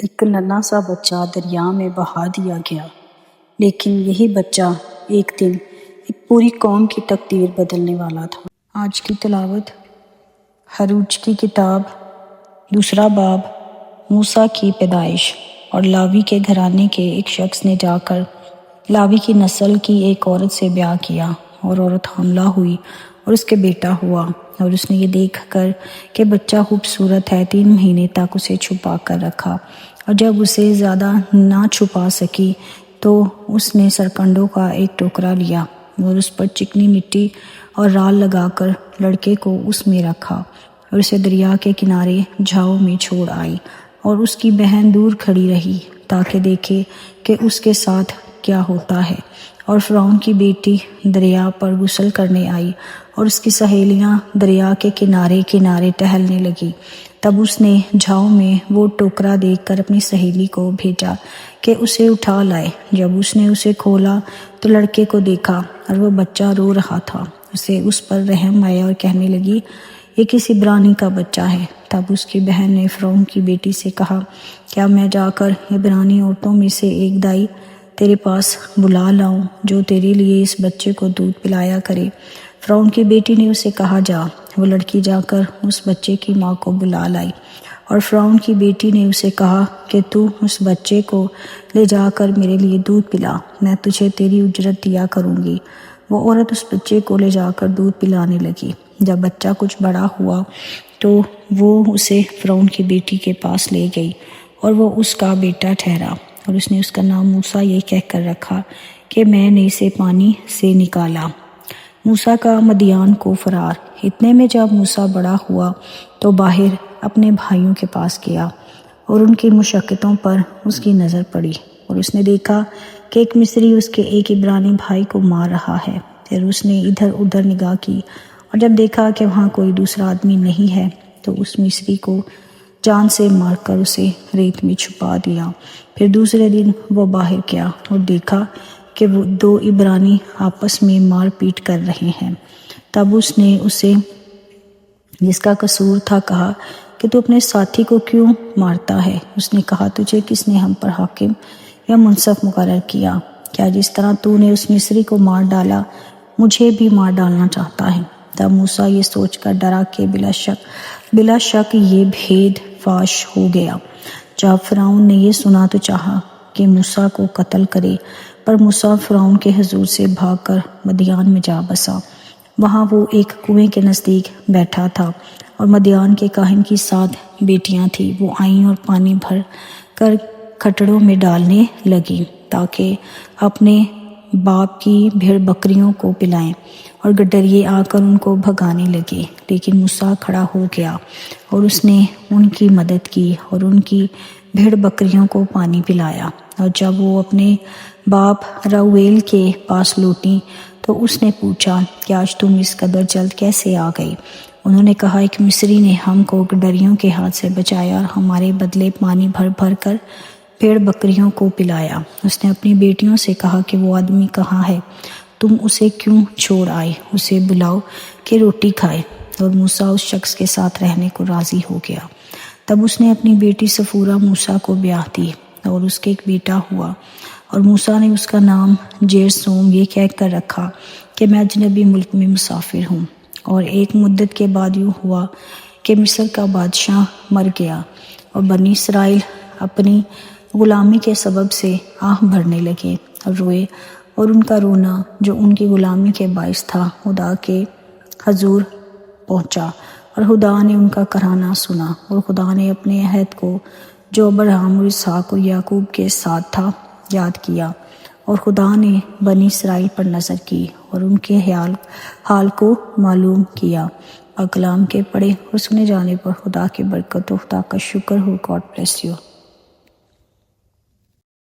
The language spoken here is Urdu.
ایک ننھا سا بچہ دریا میں بہا دیا گیا، لیکن یہی بچہ ایک دن ایک پوری قوم کی تقدیر بدلنے والا تھا۔ آج کی تلاوت خروج کی کتاب 2 باب موسیٰ کی پیدائش۔ اور لاوی کے گھرانے کے ایک شخص نے جا کر لاوی کی نسل کی ایک عورت سے بیاہ کیا، اور عورت حاملہ ہوئی اور اس کے بیٹا ہوا، اور اس نے یہ دیکھ کر کہ بچہ خوبصورت ہے 3 مہینے تک اسے چھپا کر رکھا، اور جب اسے زیادہ نہ چھپا سکی تو اس نے سرکنڈوں کا ایک ٹوکرا لیا اور اس پر چکنی مٹی اور رال لگا کر لڑکے کو اس میں رکھا، اور اسے دریا کے کنارے جھاؤ میں چھوڑ آئی، اور اس کی بہن دور کھڑی رہی تاکہ دیکھے کہ اس کے ساتھ کیا ہوتا ہے۔ اور فرعون کی بیٹی دریا پر غسل کرنے آئی، اور اس کی سہیلیاں دریا کے کنارے کنارے ٹہلنے لگی۔ تب اس نے جھاؤ میں وہ ٹوکرا دیکھ کر اپنی سہیلی کو بھیجا کہ اسے اٹھا لائے۔ جب اس نے اسے کھولا تو لڑکے کو دیکھا، اور وہ بچہ رو رہا تھا۔ اسے اس پر رحم آیا اور کہنے لگی، یہ کسی عبرانی کا بچہ ہے۔ تب اس کی بہن نے فرعون کی بیٹی سے کہا، کیا میں جا کر عبرانی عورتوں میں سے ایک دائی تیرے پاس بلا لاؤں جو تیرے لیے اس بچے کو دودھ پلایا کرے؟ فرعون کی بیٹی نے اسے کہا، جا۔ وہ لڑکی جا کر اس بچے کی ماں کو بلا لائی، اور فرعون کی بیٹی نے اسے کہا کہ تو اس بچے کو لے جا کر میرے لیے دودھ پلا، میں تجھے تیری اجرت دیا کروں گی۔ وہ عورت اس بچے کو لے جا کر دودھ پلانے لگی۔ جب بچہ کچھ بڑا ہوا تو وہ اسے فرعون کی بیٹی کے پاس لے گئی، اور وہ اس کا بیٹا ٹھہرا، اور اس نے اس کا نام موسیٰ یہ کہہ کر رکھا کہ میں نے اسے پانی سے نکالا۔ موسیٰ کا مدیان کو فرار۔ اتنے میں جب موسیٰ بڑا ہوا تو باہر اپنے بھائیوں کے پاس گیا، اور ان کی مشقتوں پر اس کی نظر پڑی، اور اس نے دیکھا کہ ایک مصری اس کے ایک عبرانی بھائی کو مار رہا ہے۔ پھر اس نے ادھر ادھر نگاہ کی، اور جب دیکھا کہ وہاں کوئی دوسرا آدمی نہیں ہے تو اس مصری کو جان سے مار کر اسے ریت میں چھپا دیا۔ پھر دوسرے دن وہ باہر گیا اور دیکھا کہ وہ 2 عبرانی آپس میں مار پیٹ کر رہے ہیں۔ تب اس نے اسے جس کا قصور تھا کہا کہ تو اپنے ساتھی کو کیوں مارتا ہے؟ اس نے کہا، تجھے کس نے ہم پر حاکم یا منصف مقرر کیا؟ کیا جس طرح تو نے اس مصری کو مار ڈالا مجھے بھی مار ڈالنا چاہتا ہے؟ تب موسیٰ یہ سوچ کر ڈرا کہ بلا شک یہ بھید فاش ہو گیا۔ جب فرعون نے یہ سنا تو چاہا کہ موسیٰ کو قتل کرے، پر موسیٰ فرعون کے حضور سے بھاگ کر مدیان میں جا بسا۔ وہاں وہ ایک کنویں کے نزدیک بیٹھا تھا، اور مدیان کے کاہن کی 7 بیٹیاں تھیں۔ وہ آئیں اور پانی بھر کر کھٹڑوں میں ڈالنے لگیں تاکہ اپنے باپ کی بھیڑ بکریوں کو پلائیں، اور گڈریے آ کر ان کو بھگانے لگے۔ لیکن موسیٰ کھڑا ہو گیا، اور اس نے ان کی مدد کی اور ان کی بھیڑ بکریوں کو پانی پلایا۔ اور جب وہ اپنے باپ راؤیل کے پاس لوٹیں تو اس نے پوچھا کہ آج تم اس قدر جلد کیسے آ گئی؟ انہوں نے کہا، ایک مصری نے ہم کو گڈریوں کے ہاتھ سے بچایا اور ہمارے بدلے پانی بھر بھر کر بھیڑ بکریوں کو پلایا۔ اس نے اپنی بیٹیوں سے کہا کہ وہ آدمی کہاں ہے؟ تم اسے کیوں چھوڑ آئے؟ اسے بلاؤ کہ روٹی کھائے۔ اور موسیٰ اس شخص کے ساتھ رہنے کو راضی ہو گیا۔ تب اس نے اپنی بیٹی صفورہ موسیٰ کو بیاہ دی، اور اس کے ایک بیٹا ہوا، اور موسیٰ نے اس کا نام جیرسوم یہ کہہ کر رکھا کہ میں اجنبی ملک میں مسافر ہوں۔ اور ایک مدت کے بعد یوں ہوا کہ مصر کا بادشاہ مر گیا، اور بنی اسرائیل اپنی غلامی کے سبب سے آہ بھرنے لگے اور روئے، اور ان کا رونا جو ان کی غلامی کے باعث تھا خدا کے حضور پہنچا، اور خدا نے ان کا کراہنا سنا، اور خدا نے اپنے عہد کو جو ابراہیم اور اسحاق اور یعقوب کے ساتھ تھا یاد کیا، اور خدا نے بنی اسرائیل پر نظر کی اور ان کے حال کو معلوم کیا۔ اور کلام کے پڑھے اور سنے جانے پر خدا کی برکت و خدا کا شکر ہو۔ God bless you.